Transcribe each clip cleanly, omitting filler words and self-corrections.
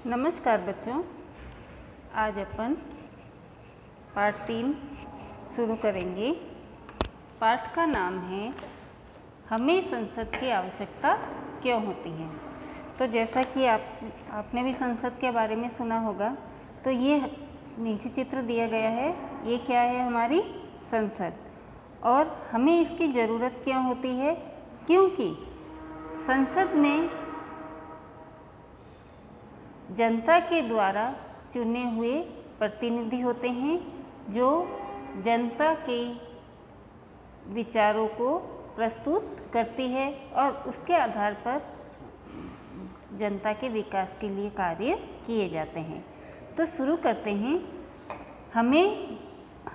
नमस्कार बच्चों, आज अपन पाठ 3 शुरू करेंगे। पाठ का नाम है हमें संसद की आवश्यकता क्यों होती है। तो जैसा कि आपने भी संसद के बारे में सुना होगा, तो ये नीचे चित्र दिया गया है। ये क्या है? हमारी संसद। और हमें इसकी ज़रूरत क्यों होती है? क्योंकि संसद में जनता के द्वारा चुने हुए प्रतिनिधि होते हैं, जो जनता के विचारों को प्रस्तुत करती है और उसके आधार पर जनता के विकास के लिए कार्य किए जाते हैं। तो शुरू करते हैं।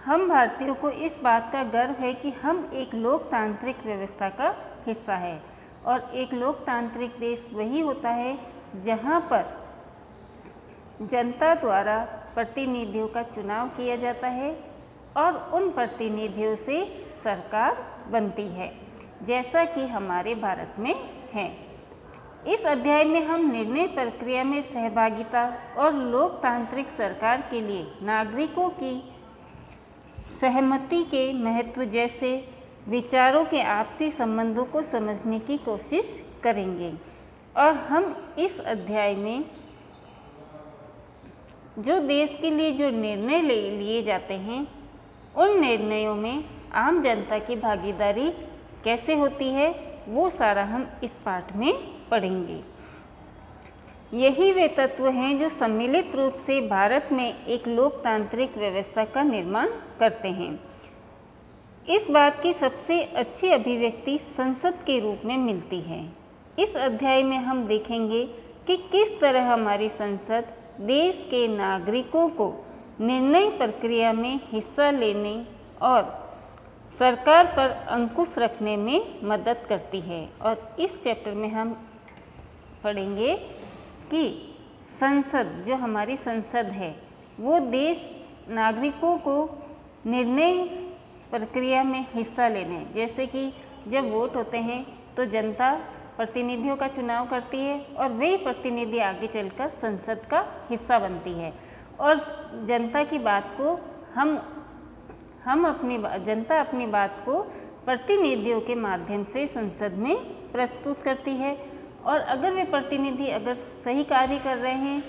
हम भारतीयों को इस बात का गर्व है कि हम एक लोकतांत्रिक व्यवस्था का हिस्सा है, और एक लोकतांत्रिक देश वही होता है जहाँ पर जनता द्वारा प्रतिनिधियों का चुनाव किया जाता है और उन प्रतिनिधियों से सरकार बनती है, जैसा कि हमारे भारत में है। इस अध्याय में हम निर्णय प्रक्रिया में सहभागिता और लोकतांत्रिक सरकार के लिए नागरिकों की सहमति के महत्व जैसे विचारों के आपसी संबंधों को समझने की कोशिश करेंगे। और हम इस अध्याय में जो देश के लिए जो निर्णय लिए जाते हैं, उन निर्णयों में आम जनता की भागीदारी कैसे होती है, वो सारा हम इस पाठ में पढ़ेंगे। यही वे तत्व हैं जो सम्मिलित रूप से भारत में एक लोकतांत्रिक व्यवस्था का निर्माण करते हैं। इस बात की सबसे अच्छी अभिव्यक्ति संसद के रूप में मिलती है। इस अध्याय में हम देखेंगे कि किस तरह हमारी संसद देश के नागरिकों को निर्णय प्रक्रिया में हिस्सा लेने और सरकार पर अंकुश रखने में मदद करती है। और इस चैप्टर में हम पढ़ेंगे कि संसद, जो हमारी संसद है, वो देश नागरिकों को निर्णय प्रक्रिया में हिस्सा लेने, जैसे कि जब वोट होते हैं तो जनता प्रतिनिधियों का चुनाव करती है और वही प्रतिनिधि आगे चलकर संसद का हिस्सा बनती है। और जनता की बात को जनता अपनी बात को प्रतिनिधियों के माध्यम से संसद में प्रस्तुत करती है। और अगर वे प्रतिनिधि सही कार्य कर रहे हैं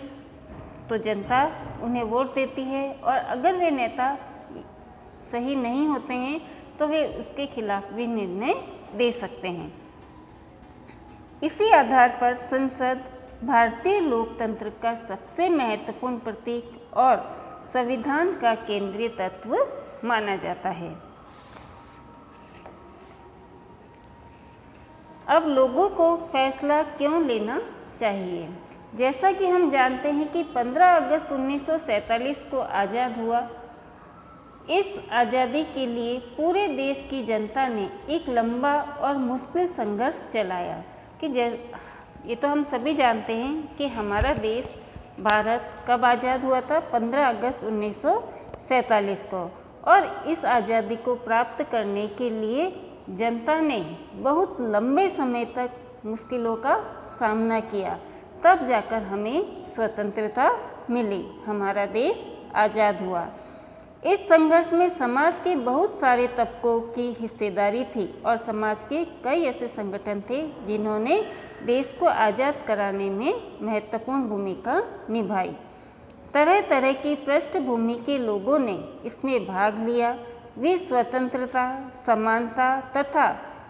तो जनता उन्हें वोट देती है, और अगर वे नेता सही नहीं होते हैं तो वे उसके खिलाफ भी निर्णय दे सकते हैं। इसी आधार पर संसद भारतीय लोकतंत्र का सबसे महत्वपूर्ण प्रतीक और संविधान का केंद्रीय तत्व माना जाता है। अब लोगों को फैसला क्यों लेना चाहिए? जैसा कि हम जानते हैं कि 15 अगस्त 1947 को आज़ाद हुआ। इस आज़ादी के लिए पूरे देश की जनता ने एक लंबा और मुश्किल संघर्ष चलाया। कि ये तो हम सभी जानते हैं कि हमारा देश भारत कब आज़ाद हुआ था? 15 अगस्त 1947 को। और इस आज़ादी को प्राप्त करने के लिए जनता ने बहुत लंबे समय तक मुश्किलों का सामना किया, तब जाकर हमें स्वतंत्रता मिली, हमारा देश आज़ाद हुआ। इस संघर्ष में समाज के बहुत सारे तबकों की हिस्सेदारी थी, और समाज के कई ऐसे संगठन थे जिन्होंने देश को आज़ाद कराने में महत्वपूर्ण भूमिका निभाई। तरह तरह की पृष्ठभूमि के लोगों ने इसमें भाग लिया। वे स्वतंत्रता, समानता तथा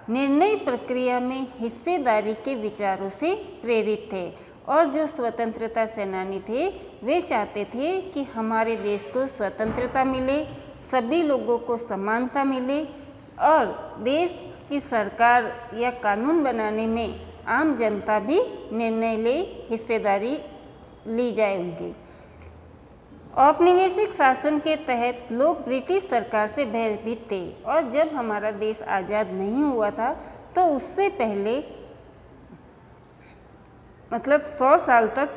निर्णय प्रक्रिया में हिस्सेदारी के विचारों से प्रेरित थे। और जो स्वतंत्रता सेनानी थे, वे चाहते थे कि हमारे देश को स्वतंत्रता मिले, सभी लोगों को समानता मिले, और देश की सरकार या कानून बनाने में आम जनता भी निर्णय ले, हिस्सेदारी ली जाए उनकी। औपनिवेशिक शासन के तहत लोग ब्रिटिश सरकार से भयभीत थे। और जब हमारा देश आज़ाद नहीं हुआ था, तो उससे पहले 100 साल तक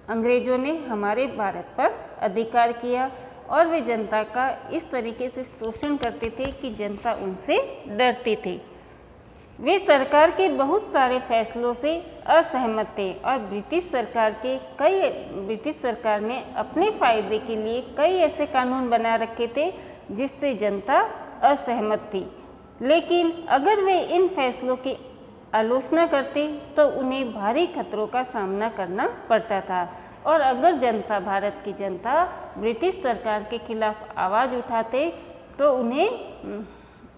अंग्रेज़ों ने हमारे भारत पर अधिकार किया, और वे जनता का इस तरीके से शोषण करते थे कि जनता उनसे डरती थी। वे सरकार के बहुत सारे फैसलों से असहमत थे और ब्रिटिश सरकार ने अपने फ़ायदे के लिए कई ऐसे कानून बना रखे थे जिससे जनता असहमत थी। लेकिन अगर वे इन फैसलों की आलोचना करते तो उन्हें भारी खतरों का सामना करना पड़ता था और अगर भारत की जनता ब्रिटिश सरकार के खिलाफ आवाज़ उठाते तो उन्हें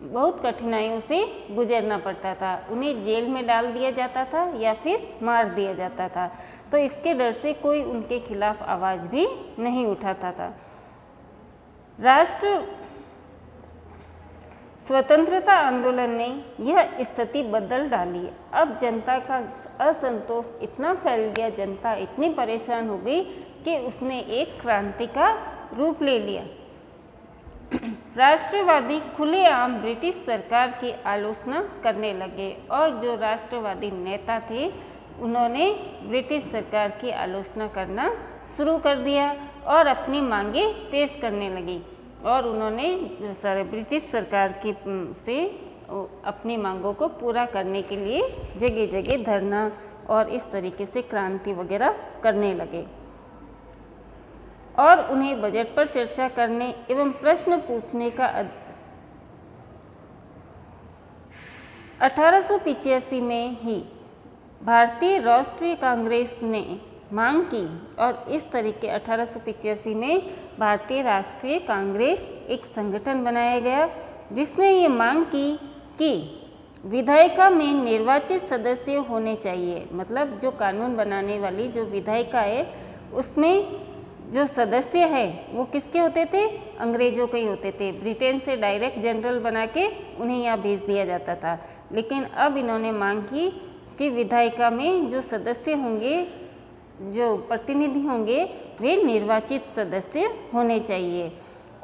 बहुत कठिनाइयों से गुजरना पड़ता था। उन्हें जेल में डाल दिया जाता था या फिर मार दिया जाता था। तो इसके डर से कोई उनके खिलाफ आवाज़ भी नहीं उठाता था। राष्ट्र स्वतंत्रता आंदोलन ने यह स्थिति बदल डाली। अब जनता का असंतोष इतना फैल गया, जनता इतनी परेशान हो गई कि उसने एक क्रांति का रूप ले लिया। राष्ट्रवादी खुलेआम ब्रिटिश सरकार की आलोचना करने लगे और जो राष्ट्रवादी नेता थे उन्होंने ब्रिटिश सरकार की आलोचना करना शुरू कर दिया और अपनी मांगें पेश करने लगी और उन्होंने ब्रिटिश सरकार की से अपनी मांगों को पूरा करने के लिए जगह जगह धरना और इस तरीके से क्रांति वगैरह करने लगे और उन्हें बजट पर चर्चा करने एवं प्रश्न पूछने का 1885 में ही भारतीय राष्ट्रीय कांग्रेस ने मांग की और इस तरीके 1885 में भारतीय राष्ट्रीय कांग्रेस एक संगठन बनाया गया जिसने ये मांग की कि विधायिका में निर्वाचित सदस्य होने चाहिए। मतलब जो कानून बनाने वाली जो विधायिका है उसमें जो सदस्य है वो किसके होते थे? अंग्रेज़ों के ही होते थे। ब्रिटेन से डायरेक्ट जनरल बना के उन्हें यहाँ भेज दिया जाता था। लेकिन अब इन्होंने मांग की कि विधायिका में जो सदस्य होंगे, जो प्रतिनिधि होंगे, वे निर्वाचित सदस्य होने चाहिए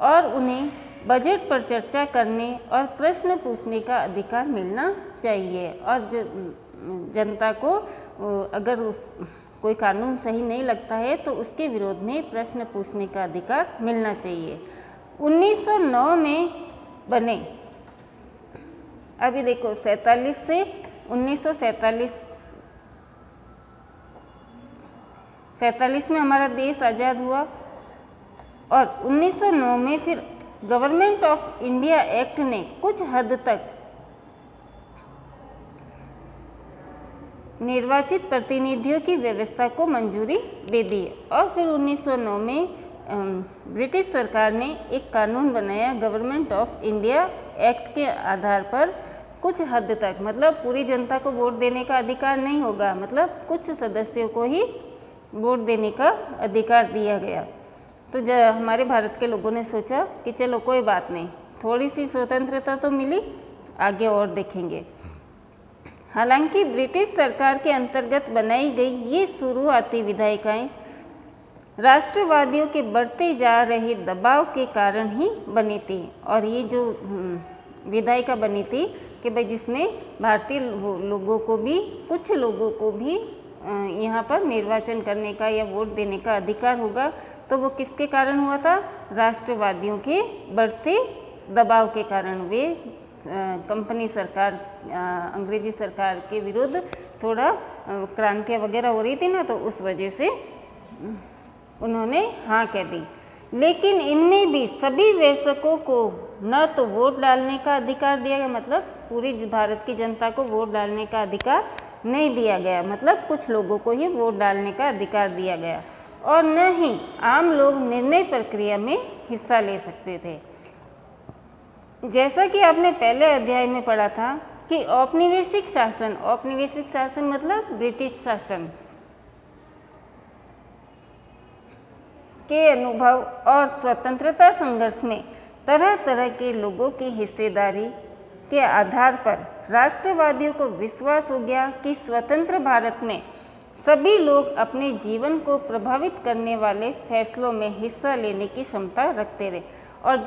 और उन्हें बजट पर चर्चा करने और प्रश्न पूछने का अधिकार मिलना चाहिए और जनता को अगर कोई कानून सही नहीं लगता है तो उसके विरोध में प्रश्न पूछने का अधिकार मिलना चाहिए। 1909 में बने, अभी देखो 47 से 1947 में हमारा देश आज़ाद हुआ और 1909 में फिर गवर्नमेंट ऑफ इंडिया एक्ट ने कुछ हद तक निर्वाचित प्रतिनिधियों की व्यवस्था को मंजूरी दे दी और फिर 1909 में ब्रिटिश सरकार ने एक कानून बनाया गवर्नमेंट ऑफ इंडिया एक्ट के आधार पर कुछ हद तक, मतलब पूरी जनता को वोट देने का अधिकार नहीं होगा, मतलब कुछ सदस्यों को ही वोट देने का अधिकार दिया गया। तो हमारे भारत के लोगों ने सोचा कि चलो कोई बात नहीं, थोड़ी सी स्वतंत्रता तो मिली, आगे और देखेंगे। हालांकि ब्रिटिश सरकार के अंतर्गत बनाई गई ये शुरुआती विधायिकाएं राष्ट्रवादियों के बढ़ते जा रहे दबाव के कारण ही बनी थी और ये जो विधायिका बनी थी कि भाई जिसमें भारतीय लोगों को भी, कुछ लोगों को भी यहाँ पर निर्वाचन करने का या वोट देने का अधिकार होगा, तो वो किसके कारण हुआ था? राष्ट्रवादियों के बढ़ते दबाव के कारण। वे कंपनी सरकार, अंग्रेजी सरकार के विरुद्ध थोड़ा क्रांतियाँ वगैरह हो रही थी ना, तो उस वजह से उन्होंने हाँ कह दी। लेकिन इनमें भी सभी वयस्कों को न तो वोट डालने का अधिकार दिया गया, मतलब पूरी भारत की जनता को वोट डालने का अधिकार नहीं दिया गया, मतलब कुछ लोगों को ही वोट डालने का अधिकार दिया गया और न ही आम लोग निर्णय प्रक्रिया में हिस्सा ले सकते थे। जैसा कि आपने पहले अध्याय में पढ़ा था कि औपनिवेशिक शासन, औपनिवेशिक शासन मतलब ब्रिटिश शासन के अनुभव और स्वतंत्रता संघर्ष में तरह तरह के लोगों की हिस्सेदारी के आधार पर राष्ट्रवादियों को विश्वास हो गया कि स्वतंत्र भारत में सभी लोग अपने जीवन को प्रभावित करने वाले फैसलों में हिस्सा लेने की क्षमता रखते रहे। और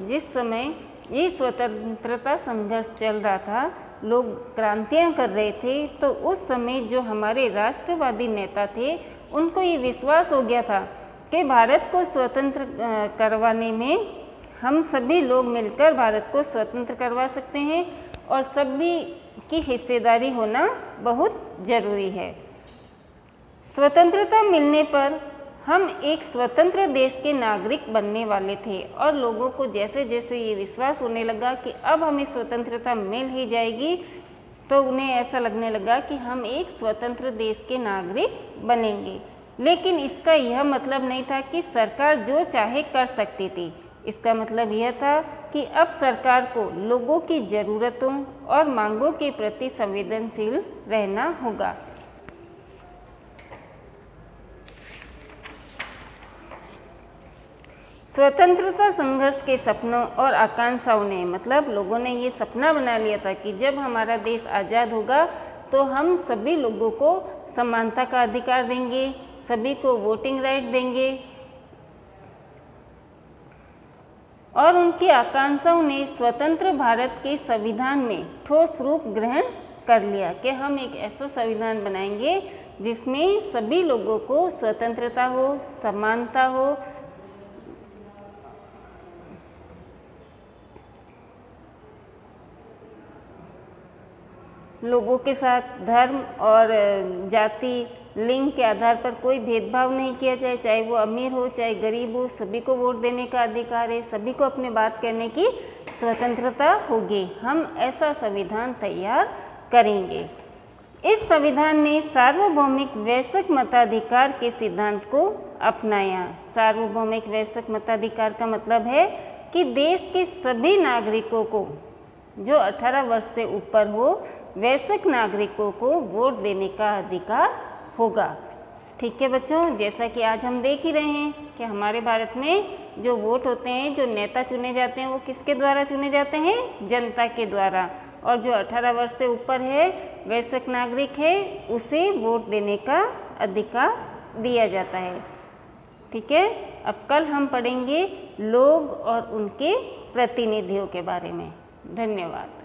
जिस समय ये स्वतंत्रता संघर्ष चल रहा था, लोग क्रांतियाँ कर रहे थे, तो उस समय जो हमारे राष्ट्रवादी नेता थे उनको ये विश्वास हो गया था कि भारत को स्वतंत्र करवाने में हम सभी लोग मिलकर भारत को स्वतंत्र करवा सकते हैं और सभी की हिस्सेदारी होना बहुत ज़रूरी है। स्वतंत्रता मिलने पर हम एक स्वतंत्र देश के नागरिक बनने वाले थे और लोगों को जैसे जैसे ये विश्वास होने लगा कि अब हमें स्वतंत्रता मिल ही जाएगी, तो उन्हें ऐसा लगने लगा कि हम एक स्वतंत्र देश के नागरिक बनेंगे। लेकिन इसका यह मतलब नहीं था कि सरकार जो चाहे कर सकती थी। इसका मतलब यह था कि अब सरकार को लोगों की ज़रूरतों और मांगों के प्रति संवेदनशील रहना होगा। स्वतंत्रता संघर्ष के सपनों और आकांक्षाओं ने, मतलब लोगों ने ये सपना बना लिया था कि जब हमारा देश आज़ाद होगा तो हम सभी लोगों को समानता का अधिकार देंगे, सभी को वोटिंग राइट देंगे। और उनकी आकांक्षाओं ने स्वतंत्र भारत के संविधान में ठोस रूप ग्रहण कर लिया कि हम एक ऐसा संविधान बनाएंगे जिसमें सभी लोगों को स्वतंत्रता हो, समानता हो, लोगों के साथ धर्म और जाति, लिंग के आधार पर कोई भेदभाव नहीं किया जाए, चाहे वो अमीर हो चाहे गरीब हो, सभी को वोट देने का अधिकार है, सभी को अपनी बात कहने की स्वतंत्रता होगी। हम ऐसा संविधान तैयार करेंगे। इस संविधान ने सार्वभौमिक वैश्विक मताधिकार के सिद्धांत को अपनाया। सार्वभौमिक वैश्विक मताधिकार का मतलब है कि देश के सभी नागरिकों को, जो 18 वर्ष से ऊपर हो, वैश्विक नागरिकों को वोट देने का अधिकार होगा। ठीक है बच्चों, जैसा कि आज हम देख ही रहे हैं कि हमारे भारत में जो वोट होते हैं, जो नेता चुने जाते हैं, वो किसके द्वारा चुने जाते हैं? जनता के द्वारा। और जो 18 वर्ष से ऊपर है, वैश्विक नागरिक है, उसे वोट देने का अधिकार दिया जाता है। ठीक है, अब कल हम पढ़ेंगे लोग और उनके प्रतिनिधियों के बारे में। धन्यवाद।